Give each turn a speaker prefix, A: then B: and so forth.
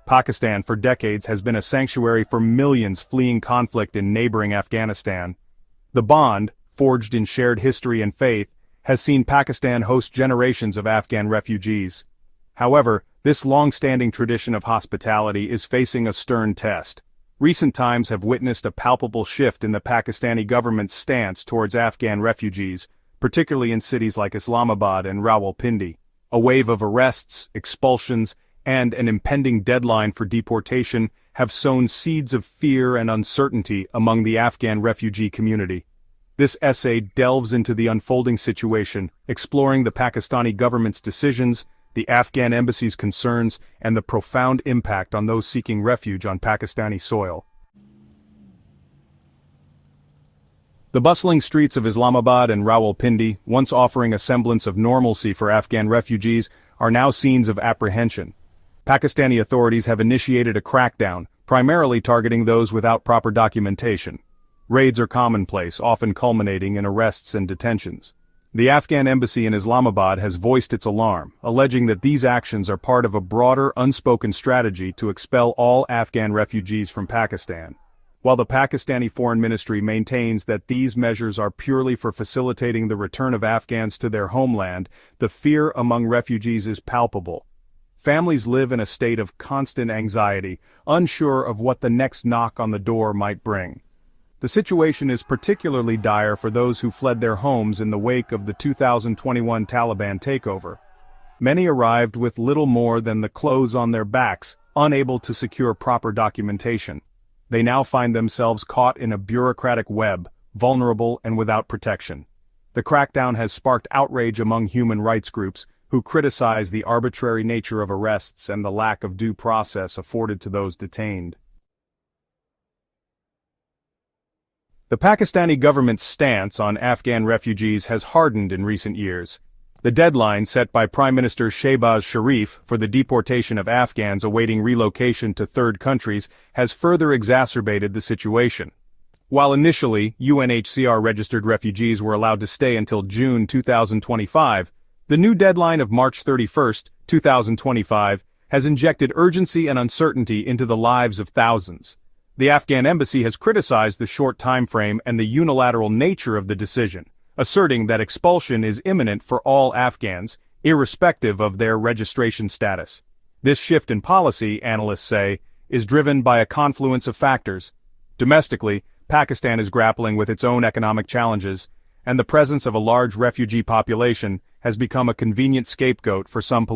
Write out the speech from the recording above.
A: Pakistan for decades has been a sanctuary for millions fleeing conflict in neighboring Afghanistan. The bond, forged in shared history and faith, has seen Pakistan host generations of Afghan refugees. However, this long-standing tradition of hospitality is facing a stern test. Recent times have witnessed a palpable shift in the Pakistani government's stance towards Afghan refugees, particularly in cities like Islamabad and Rawalpindi. A wave of arrests, expulsions, and an impending deadline for deportation have sown seeds of fear and uncertainty among the Afghan refugee community. This essay delves into the unfolding situation, exploring the Pakistani government's decisions, the Afghan embassy's concerns, and the profound impact on those seeking refuge on Pakistani soil. The bustling streets of Islamabad and Rawalpindi, once offering a semblance of normalcy for Afghan refugees, are now scenes of apprehension. Pakistani authorities have initiated a crackdown, primarily targeting those without proper documentation. Raids are commonplace, often culminating in arrests and detentions. The Afghan embassy in Islamabad has voiced its alarm, alleging that these actions are part of a broader, unspoken strategy to expel all Afghan refugees from Pakistan. While the Pakistani Foreign Ministry maintains that these measures are purely for facilitating the return of Afghans to their homeland, the fear among refugees is palpable. Families live in a state of constant anxiety, unsure of what the next knock on the door might bring. The situation is particularly dire for those who fled their homes in the wake of the 2021 Taliban takeover. Many arrived with little more than the clothes on their backs, unable to secure proper documentation. They now find themselves caught in a bureaucratic web, vulnerable and without protection. The crackdown has sparked outrage among human rights groups, who criticize the arbitrary nature of arrests and the lack of due process afforded to those detained. The Pakistani government's stance on Afghan refugees has hardened in recent years. The deadline set by Prime Minister Shehbaz Sharif for the deportation of Afghans awaiting relocation to third countries has further exacerbated the situation. While initially UNHCR-registered refugees were allowed to stay until June 2025, the new deadline of March 31, 2025, has injected urgency and uncertainty into the lives of thousands. The Afghan embassy has criticized the short time frame and the unilateral nature of the decision, asserting that expulsion is imminent for all Afghans, irrespective of their registration status. This shift in policy, analysts say, is driven by a confluence of factors. Domestically, Pakistan is grappling with its own economic challenges, and the presence of a large refugee population has become a convenient scapegoat for some